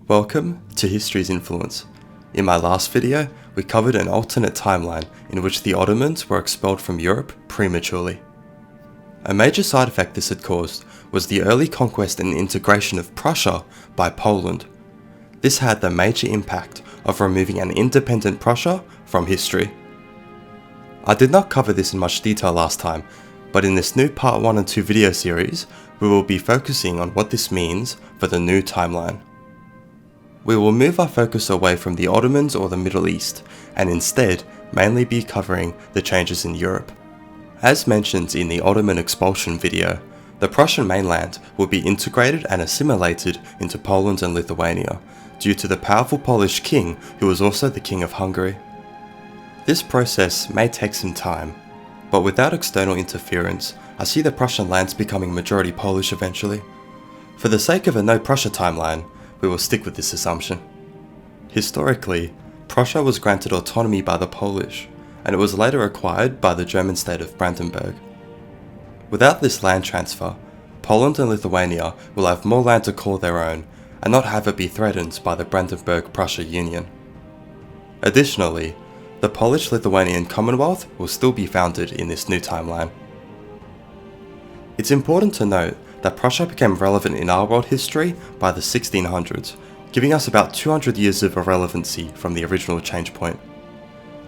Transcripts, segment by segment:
Welcome to History's Influence. In my last video, we covered an alternate timeline in which the Ottomans were expelled from Europe prematurely. A major side effect this had caused was the early conquest and integration of Prussia by Poland. This had the major impact of removing an independent Prussia from history. I did not cover this in much detail last time, but in this new part 1 and 2 video series, we will be focusing on what this means for the new timeline. We will move our focus away from the Ottomans or the Middle East, and instead mainly be covering the changes in Europe. As mentioned in the Ottoman expulsion video, the Prussian mainland would be integrated and assimilated into Poland and Lithuania, due to the powerful Polish king who was also the king of Hungary. This process may take some time, but without external interference, I see the Prussian lands becoming majority Polish eventually. For the sake of a no Prussia timeline, we will stick with this assumption. Historically, Prussia was granted autonomy by the Polish, and it was later acquired by the German state of Brandenburg. Without this land transfer, Poland and Lithuania will have more land to call their own, and not have it be threatened by the Brandenburg-Prussia Union. Additionally, the Polish-Lithuanian Commonwealth will still be founded in this new timeline. It's important to note that Prussia became relevant in our world history by the 1600s, giving us about 200 years of irrelevancy from the original change point.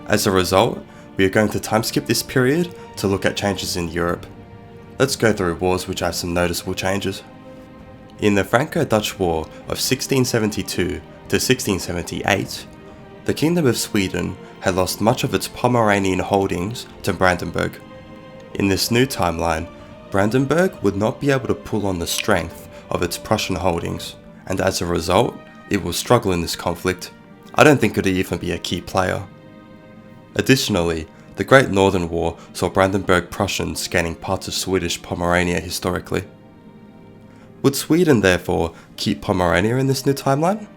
As a result, we are going to time skip this period to look at changes in Europe. Let's go through wars which have some noticeable changes. In the Franco-Dutch War of 1672 to 1678, the Kingdom of Sweden had lost much of its Pomeranian holdings to Brandenburg. In this new timeline, Brandenburg would not be able to pull on the strength of its Prussian holdings, and as a result, it will struggle in this conflict. I don't think it would even be a key player. Additionally, the Great Northern War saw Brandenburg Prussians gaining parts of Swedish Pomerania historically. Would Sweden therefore keep Pomerania in this new timeline?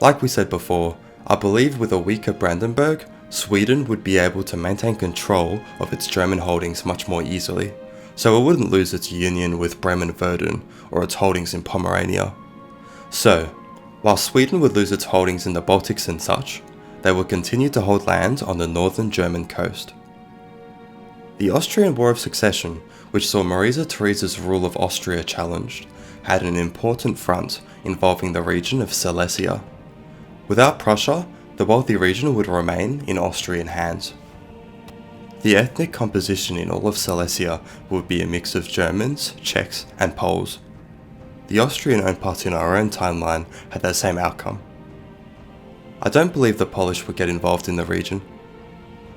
Like we said before, I believe with a weaker Brandenburg, Sweden would be able to maintain control of its German holdings much more easily, so it wouldn't lose its union with Bremen-Verden or its holdings in Pomerania. So, while Sweden would lose its holdings in the Baltics and such, they would continue to hold land on the northern German coast. The Austrian War of Succession, which saw Maria Theresa's rule of Austria challenged, had an important front involving the region of Silesia. Without Prussia, the wealthy region would remain in Austrian hands. The ethnic composition in all of Silesia would be a mix of Germans, Czechs, and Poles. The Austrian-owned part in our own timeline had that same outcome. I don't believe the Polish would get involved in the region.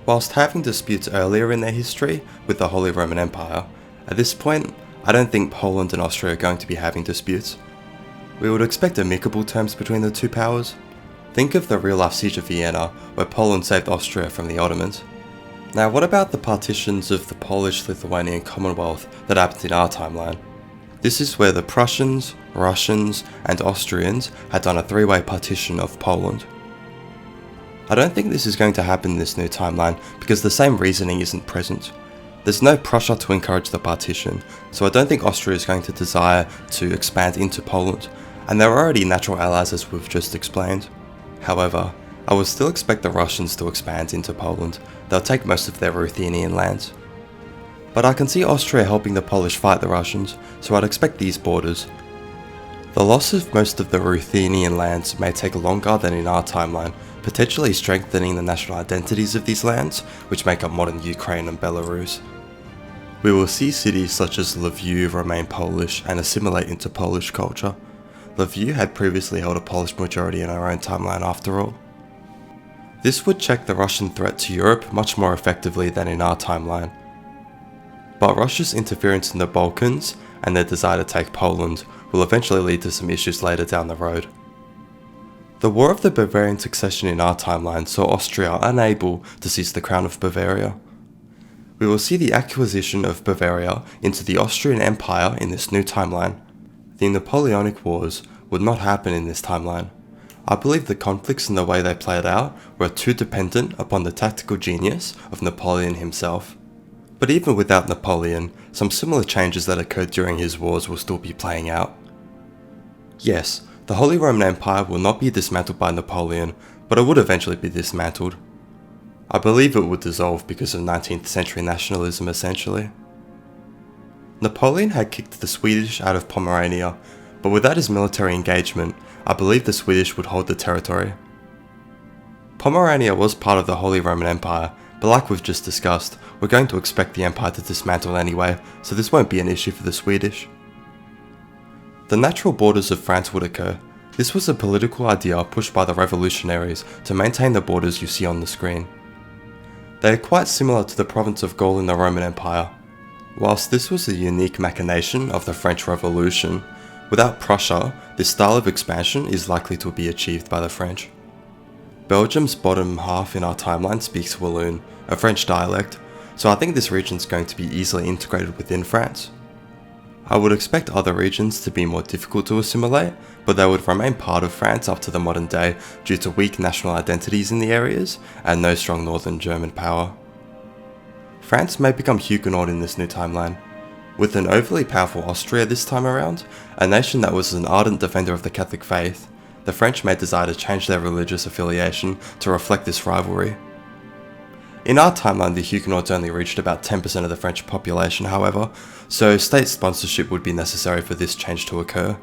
Whilst having disputes earlier in their history with the Holy Roman Empire, at this point, I don't think Poland and Austria are going to be having disputes. We would expect amicable terms between the two powers. Think of the real-life Siege of Vienna, where Poland saved Austria from the Ottomans. Now, what about the partitions of the Polish-Lithuanian Commonwealth that happened in our timeline? This is where the Prussians, Russians, and Austrians had done a three-way partition of Poland. I don't think this is going to happen in this new timeline because the same reasoning isn't present. There's no Prussia to encourage the partition, so I don't think Austria is going to desire to expand into Poland, and they're already natural allies as we've just explained. However, I would still expect the Russians to expand into Poland. They'll take most of their Ruthenian lands. But I can see Austria helping the Polish fight the Russians, so I'd expect these borders. The loss of most of the Ruthenian lands may take longer than in our timeline, potentially strengthening the national identities of these lands, which make up modern Ukraine and Belarus. We will see cities such as Lviv remain Polish and assimilate into Polish culture. Lviv had previously held a Polish majority in our own timeline after all. This would check the Russian threat to Europe much more effectively than in our timeline. But Russia's interference in the Balkans and their desire to take Poland will eventually lead to some issues later down the road. The War of the Bavarian Succession in our timeline saw Austria unable to seize the crown of Bavaria. We will see the acquisition of Bavaria into the Austrian Empire in this new timeline. The Napoleonic Wars would not happen in this timeline. I believe the conflicts and the way they played out were too dependent upon the tactical genius of Napoleon himself. But even without Napoleon, some similar changes that occurred during his wars will still be playing out. Yes, The Holy Roman Empire will not be dismantled by Napoleon, but it would eventually be dismantled. I believe it would dissolve because of 19th century nationalism essentially. Napoleon had kicked the Swedish out of Pomerania, but without his military engagement, I believe the Swedish would hold the territory. Pomerania was part of the Holy Roman Empire, but like we've just discussed, we're going to expect the empire to dismantle anyway, so this won't be an issue for the Swedish. The natural borders of France would occur. This was a political idea pushed by the revolutionaries to maintain the borders you see on the screen. They are quite similar to the province of Gaul in the Roman Empire. Whilst this was a unique machination of the French Revolution, without Prussia, this style of expansion is likely to be achieved by the French. Belgium's bottom half in our timeline speaks Walloon, a French dialect, so I think this region is going to be easily integrated within France. I would expect other regions to be more difficult to assimilate, but they would remain part of France up to the modern day due to weak national identities in the areas and no strong northern German power. France may become Huguenot in this new timeline. With an overly powerful Austria this time around, a nation that was an ardent defender of the Catholic faith, the French may desire to change their religious affiliation to reflect this rivalry. In our timeline, the Huguenots only reached about 10% of the French population, however, so state sponsorship would be necessary for this change to occur.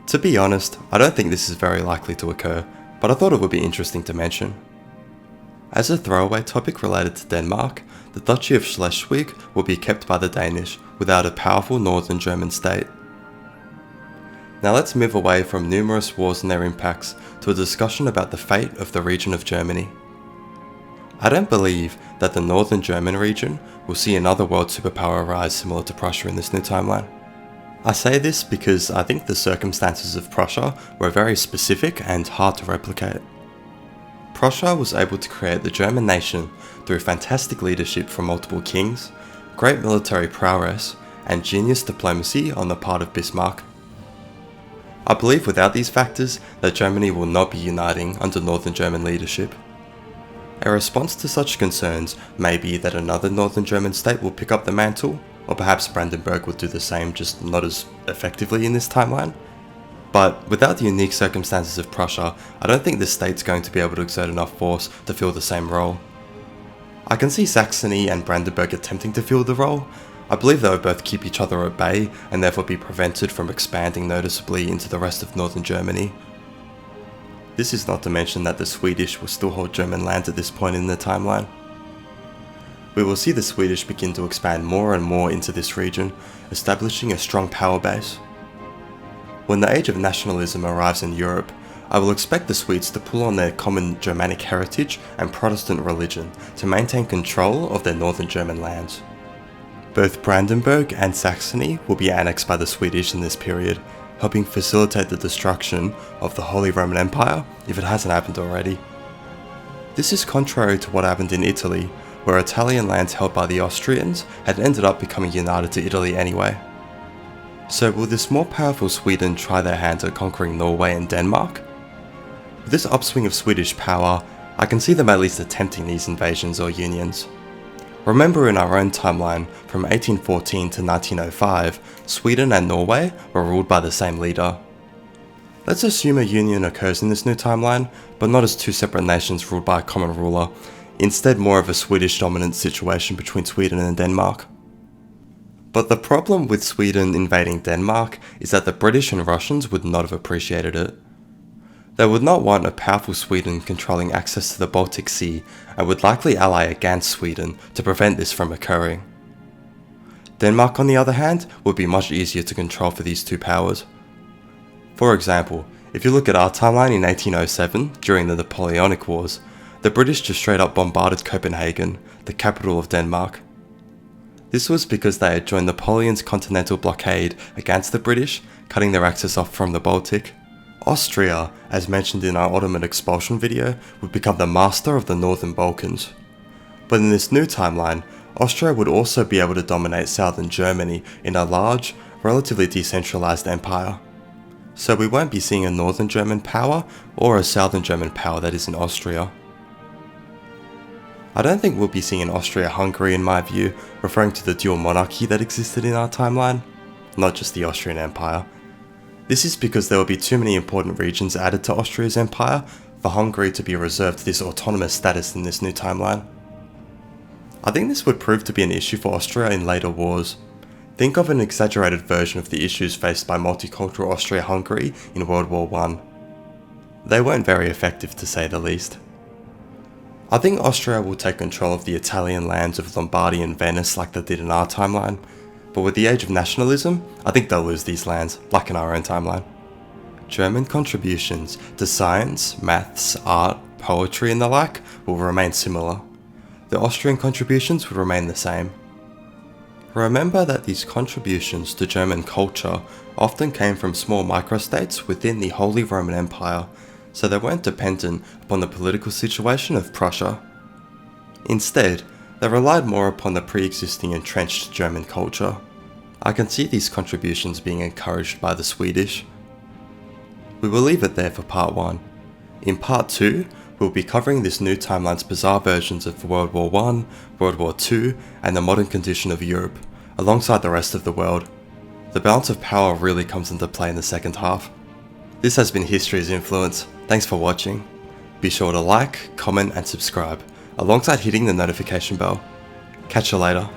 To be honest, I don't think this is very likely to occur, but I thought it would be interesting to mention. As a throwaway topic related to Denmark, the Duchy of Schleswig will be kept by the Danish without a powerful northern German state. Now let's move away from numerous wars and their impacts to a discussion about the fate of the region of Germany. I don't believe that the northern German region will see another world superpower rise similar to Prussia in this new timeline. I say this because I think the circumstances of Prussia were very specific and hard to replicate. Prussia was able to create the German nation through fantastic leadership from multiple kings, great military prowess, and genius diplomacy on the part of Bismarck. I believe without these factors that Germany will not be uniting under northern German leadership. A response to such concerns may be that another northern German state will pick up the mantle, or perhaps Brandenburg will do the same, just not as effectively in this timeline. But without the unique circumstances of Prussia, I don't think this state's going to be able to exert enough force to fill the same role. I can see Saxony and Brandenburg attempting to fill the role. I believe they would both keep each other at bay and therefore be prevented from expanding noticeably into the rest of northern Germany. This is not to mention that the Swedish will still hold German lands at this point in the timeline. We will see the Swedish begin to expand more and more into this region, establishing a strong power base. When the age of nationalism arrives in Europe, I will expect the Swedes to pull on their common Germanic heritage and Protestant religion to maintain control of their northern German lands. Both Brandenburg and Saxony will be annexed by the Swedish in this period, helping facilitate the destruction of the Holy Roman Empire if it hasn't happened already. This is contrary to what happened in Italy, where Italian lands held by the Austrians had ended up becoming united to Italy anyway. So will this more powerful Sweden try their hand at conquering Norway and Denmark? With this upswing of Swedish power, I can see them at least attempting these invasions or unions. Remember in our own timeline, from 1814 to 1905, Sweden and Norway were ruled by the same leader. Let's assume a union occurs in this new timeline, but not as two separate nations ruled by a common ruler, instead more of a Swedish dominant situation between Sweden and Denmark. But the problem with Sweden invading Denmark is that the British and Russians would not have appreciated it. They would not want a powerful Sweden controlling access to the Baltic Sea and would likely ally against Sweden to prevent this from occurring. Denmark, on the other hand, would be much easier to control for these two powers. For example, if you look at our timeline in 1807, during the Napoleonic Wars, the British just straight up bombarded Copenhagen, the capital of Denmark. This was because they had joined Napoleon's continental blockade against the British, cutting their access off from the Baltic. Austria, as mentioned in our Ottoman expulsion video, would become the master of the Northern Balkans. But in this new timeline, Austria would also be able to dominate southern Germany in a large, relatively decentralized empire. So we won't be seeing a northern German power or a southern German power that is in Austria. I don't think we'll be seeing an Austria-Hungary in my view, referring to the dual monarchy that existed in our timeline, not just the Austrian Empire. This is because there will be too many important regions added to Austria's empire for Hungary to be reserved this autonomous status in this new timeline. I think this would prove to be an issue for Austria in later wars. Think of an exaggerated version of the issues faced by multicultural Austria-Hungary in World War I. They weren't very effective, to say the least. I think Austria will take control of the Italian lands of Lombardy and Venice like they did in our timeline, but with the age of nationalism, I think they'll lose these lands, like in our own timeline. German contributions to science, maths, art, poetry and the like will remain similar. The Austrian contributions would remain the same. Remember that these contributions to German culture often came from small microstates within the Holy Roman Empire, so they weren't dependent upon the political situation of Prussia. Instead, they relied more upon the pre-existing entrenched German culture. I can see these contributions being encouraged by the Swedish. We will leave it there for part 1. In part 2, we'll be covering this new timeline's bizarre versions of World War I, World War II, and the modern condition of Europe, alongside the rest of the world. The balance of power really comes into play in the second half. This has been History's Influence. Thanks for watching. Be sure to like, comment and subscribe, alongside hitting the notification bell. Catch you later.